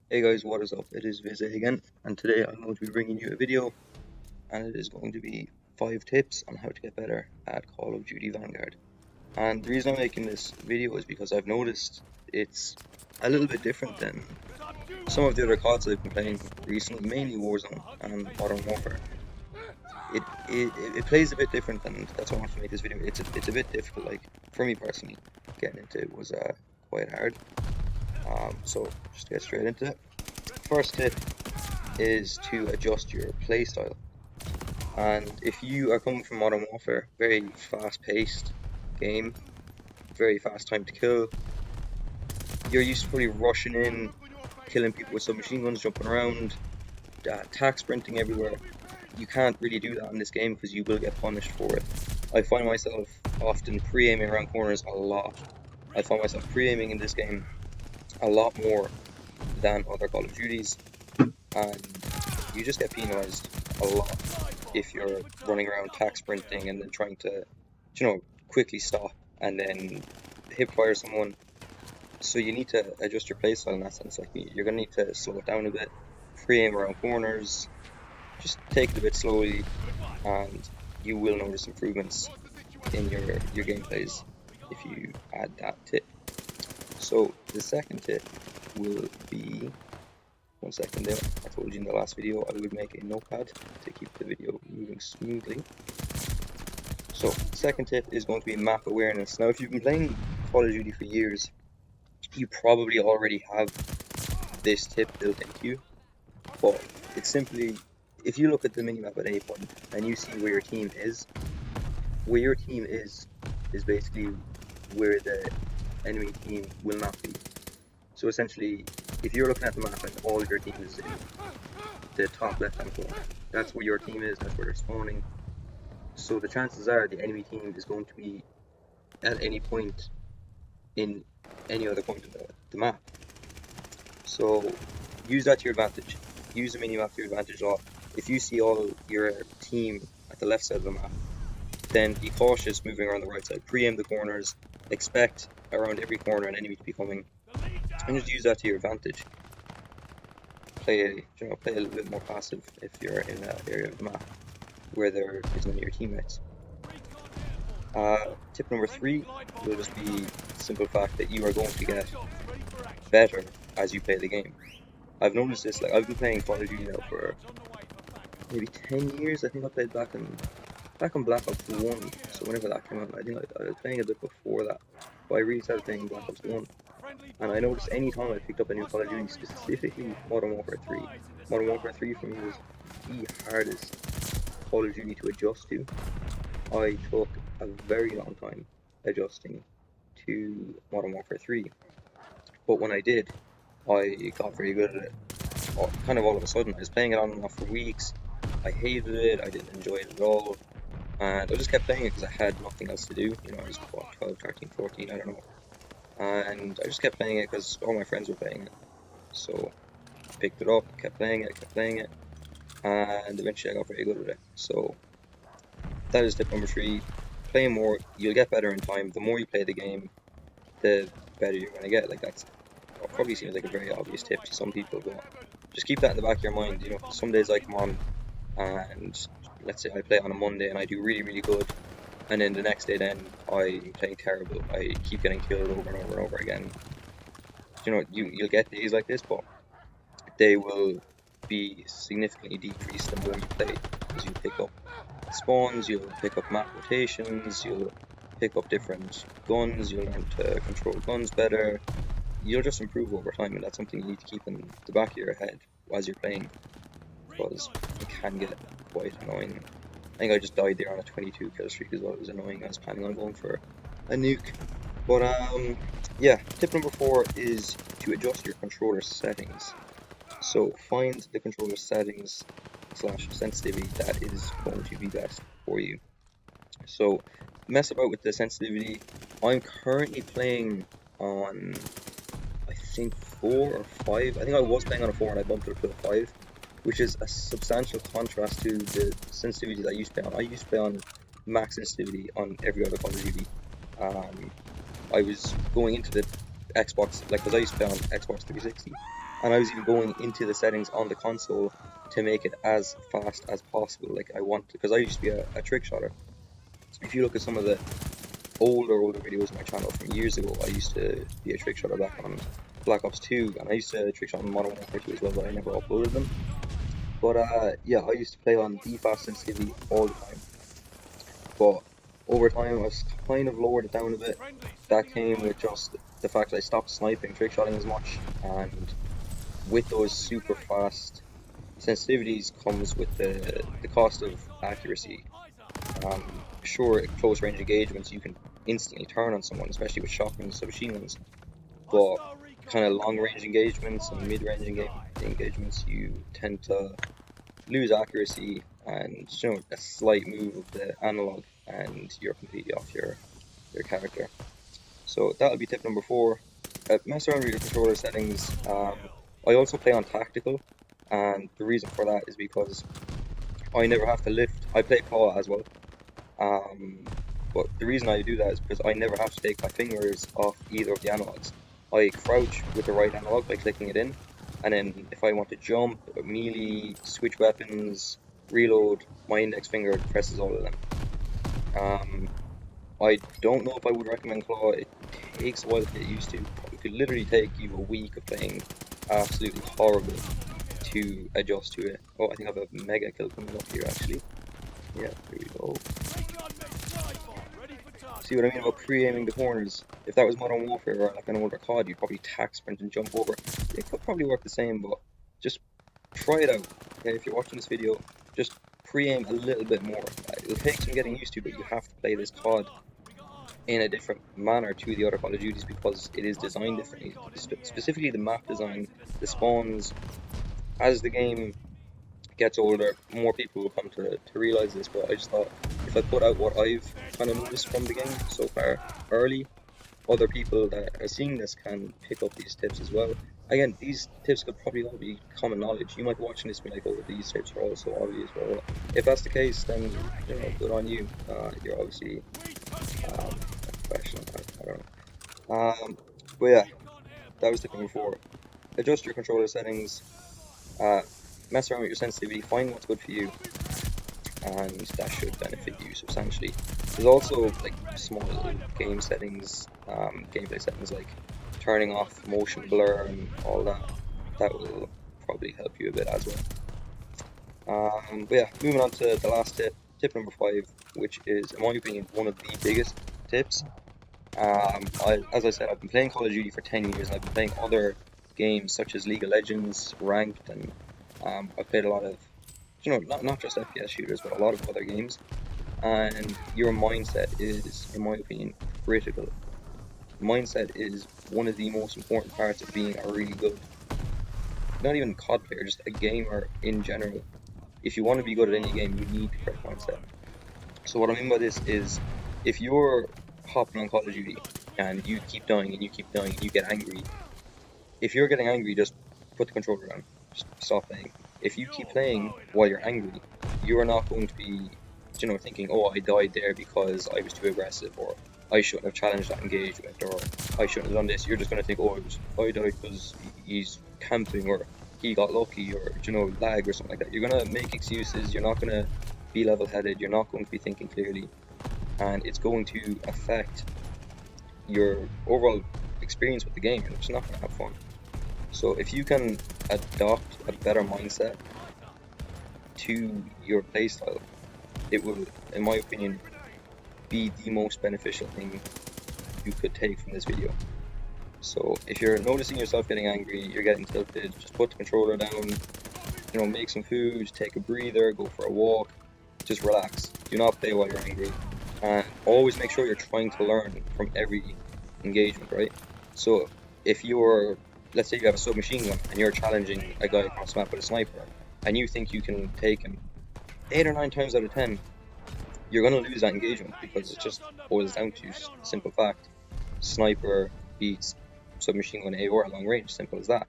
Hey guys, what is up? It is Vize again, and today I'm going to be bringing you a video, and it is going to be 5 tips on how to get better at Call of Duty Vanguard. And the reason I'm making this video is because I've noticed it's a little bit different than some of the other CODs I've been playing recently, mainly Warzone and Modern Warfare. It plays a bit different, and that's why I want to make this video. It's a bit difficult, like, for me personally. Getting into it was quite hard. So just to get straight into it. First tip is to adjust your playstyle. And if you are coming from Modern Warfare, very fast-paced game, very fast time to kill, you're used to probably rushing in, killing people with submachine guns, jumping around, attack sprinting everywhere. You can't really do that in this game because you will get punished for it. I find myself often pre-aiming around corners a lot. I find myself pre-aiming in this game a lot more than other Call of Duties, and you just get penalized a lot if you're running around attack sprinting and then trying to, quickly stop and then hip fire someone. So you need to adjust your playstyle in that sense. Like, you're gonna need to slow it down a bit, pre-aim around corners, just take it a bit slowly, and you will notice improvements in your gameplays if you add that tip. So the second tip will be, one second there, I told you in the last video I would make a notepad to keep the video moving smoothly. So the second tip is going to be map awareness. Now if you've been playing Call of Duty for years, you probably already have this tip built into you, but it's simply, if you look at the minimap at any point and you see where your team is basically where the enemy team will not be. So essentially, if you're looking at the map and all of your team is in the top left hand corner, that's where your team is, that's where they're spawning. So the chances are the enemy team is going to be at any point in any other point of the map. So use that to your advantage. Use the minimap to your advantage a lot. If you see all your team at the left side of the map, then be cautious moving around the right side. Pre-aim the corners, expect around every corner an enemy to be coming, and just use that to your advantage. Play a little bit more passive if you're in that area of the map where there isn't any of your teammates. Tip number 3 will just be the simple fact that you are going to get better as you play the game. I've noticed this, like, I've been playing Call of Duty now for maybe 10 years. I think I played back in Black Ops 1, so whenever that came out, I think I was playing a bit before that, but I really started playing Black Ops 1, and I noticed any time I picked up a new Call of Duty, specifically Modern Warfare 3, Modern Warfare 3 for me was the hardest Call of Duty to adjust to. I took a very long time adjusting to Modern Warfare 3, but when I did, I got very good at it, kind of all of a sudden. I was playing it on and off for weeks. I hated it, I didn't enjoy it at all, and I just kept playing it because I had nothing else to do. I was 12, 13, 14, I don't know, and I just kept playing it because all my friends were playing it. So I picked it up, kept playing it, and eventually I got very good at it. So that is tip number 3. Play more, you'll get better in time. The more you play the game, the better you're going to get. Like, that's probably seems like a very obvious tip to some people, but just keep that in the back of your mind. Some days I come on and let's say I play on a Monday and I do really, really good, and then the next day then I'm playing terrible. I keep getting killed over and over and over again. You'll get days like this, but they will be significantly decreased the more you play, because you pick up spawns, you'll pick up map rotations, you'll pick up different guns, you'll learn to control guns better. You'll just improve over time, and that's something you need to keep in the back of your head as you're playing, because it can get quite annoying. I think I just died there on a 22 kill streak as well. It was annoying. I was planning on going for a nuke. But yeah, tip number 4 is to adjust your controller settings. So find the controller settings / sensitivity that is going to be best for you. So mess about with the sensitivity. I'm currently playing on, I think, 4 or 5. I think I was playing on a 4 and I bumped it up to a 5, which is a substantial contrast to the sensitivity that I used to play on. I used to play on max sensitivity on every other Call of Duty. I was going into the Xbox, like, because I used to play on Xbox 360, and I was even going into the settings on the console to make it as fast as possible. Like I want, because I used to be a trick shotter. If you look at some of the older videos on my channel from years ago, I used to be a trick shotter back on Black Ops 2, and I used to trick shot on Modern Warfare 2 as well, but I never uploaded them. But yeah, I used to play on defast sensitivity all the time. But over time, I kind of lowered it down a bit. That came with just the fact that I stopped sniping, trick shotting as much, and with those super fast sensitivities comes with the cost of accuracy. Sure, at close range engagements you can instantly turn on someone, especially with shotguns and submachine guns, but kind of long range engagements and mid range engagements you tend to lose accuracy, and you know, a slight move of the analog and you're completely off your character. So that'll be tip number 4. Mess around with your controller settings. I also play on tactical, and the reason for that is because I never have to lift. I play paw as well, but the reason I do that is because I never have to take my fingers off either of the analogs. I crouch with the right analog by clicking it in, and then if I want to jump, melee, switch weapons, reload, my index finger presses all of them. I don't know if I would recommend claw. It takes a while to get used to. It could literally take you a week of playing absolutely horrible to adjust to it. Oh, I think I have a mega kill coming up here actually. Yeah, here we go. See what I mean about pre-aiming the corners? If that was Modern Warfare or like an older COD, you'd probably tack, sprint and jump over. It could probably work the same, but just try it out. Okay, if you're watching this video, just pre-aim a little bit more. It'll take some getting used to, but you have to play this COD in a different manner to the other Call of Duties because it is designed differently. Specifically the map design, the spawns. As the game gets older, more people will come to realize this, but I just thought if I put out what I've kind of noticed from the game so far early, other people that are seeing this can pick up these tips as well. Again, these tips could probably all be common knowledge. You might be watching this and be like, oh, these tips are also obvious. Well, if that's the case, then, you know, good on you. You're obviously a professional. I don't know. But yeah, that was tip number 4. Adjust your controller settings. Mess around with your sensitivity. Find what's good for you, and that should benefit you substantially. There's also like small little game settings, gameplay settings like turning off motion blur and all that. That will probably help you a bit as well. But yeah, moving on to the last tip, tip number 5, which is, in my opinion, one of the biggest tips. As I said, I've been playing Call of Duty for 10 years, and I've been playing other games such as League of Legends, Ranked, and I've played a lot of, you know, not just FPS shooters, but a lot of other games. And your mindset is, in my opinion, critical. Mindset is one of the most important parts of being a really good, not even COD player, just a gamer in general. If you want to be good at any game, you need the correct mindset. So what I mean by this is, if you're hopping on Call of Duty and you keep dying and you keep dying and you get angry, if you're getting angry, just put the controller down. Just stop playing. If you keep playing while you're angry, you are not going to be, you know, thinking, oh, I died there because I was too aggressive, or I shouldn't have challenged that engagement, or I shouldn't have done this. You're just going to think, oh, I died because he's camping, or he got lucky, or, you know, lag or something like that. You're going to make excuses. You're not going to be level-headed. You're not going to be thinking clearly, and it's going to affect your overall experience with the game. You're just not going to have fun. So if you can adopt a better mindset to your playstyle, it will, in my opinion, be the most beneficial thing you could take from this video. So if you're noticing yourself getting angry, you're getting tilted, just put the controller down, you know, make some food, take a breather, go for a walk, just relax. Do not play while you're angry, and always make sure you're trying to learn from every engagement, right? So if you're, let's say you have a submachine gun and you're challenging a guy across the map with a sniper, and you think you can take him 8 or 9 times out of 10, you're going to lose that engagement because it just boils down to simple fact. Sniper beats submachine gun AOR at long range, simple as that.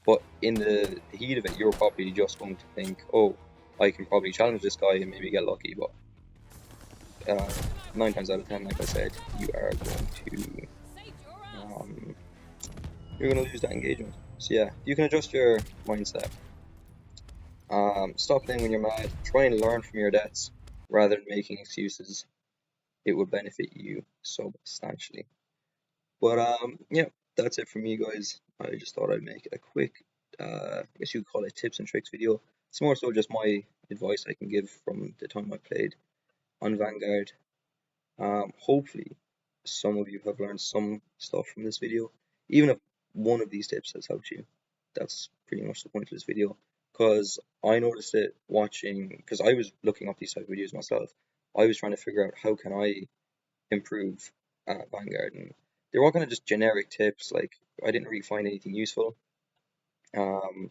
But in the heat of it, you're probably just going to think, oh, I can probably challenge this guy and maybe get lucky, but 9 times out of 10, like I said, you are going to you're going to lose that engagement. So yeah, you can adjust your mindset. Stop playing when you're mad. Try and learn from your deaths rather than making excuses. It would benefit you so substantially. But yeah, that's it from me, guys. I just thought I'd make a quick, I guess you'd call it tips and tricks video. It's more so just my advice I can give from the time I played on Vanguard. Hopefully, some of you have learned some stuff from this video. Even if one of these tips has helped you, that's pretty much the point of this video. Because I noticed it watching, because I was looking up these type of videos myself. I was trying to figure out how can I improve Vanguard, and they were all kind of just generic tips. Like I didn't really find anything useful. Um,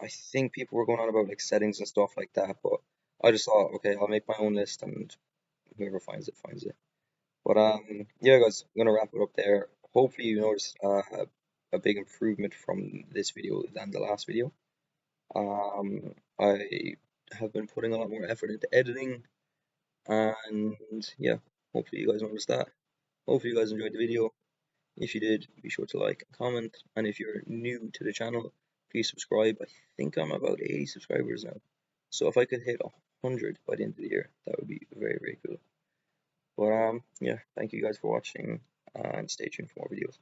I think people were going on about like settings and stuff like that, but I just thought, okay, I'll make my own list, and whoever finds it finds it. But yeah, guys, I'm gonna wrap it up there. Hopefully, you noticed a big improvement from this video than the last video. I have been putting a lot more effort into editing, and yeah, hopefully you guys noticed that. Hopefully you guys enjoyed the video. If you did, be sure to like and comment. And if you're new to the channel, please subscribe. I think I'm about 80 subscribers now. So if I could hit 100 by the end of the year, that would be very, very cool. But yeah, thank you guys for watching and stay tuned for more videos.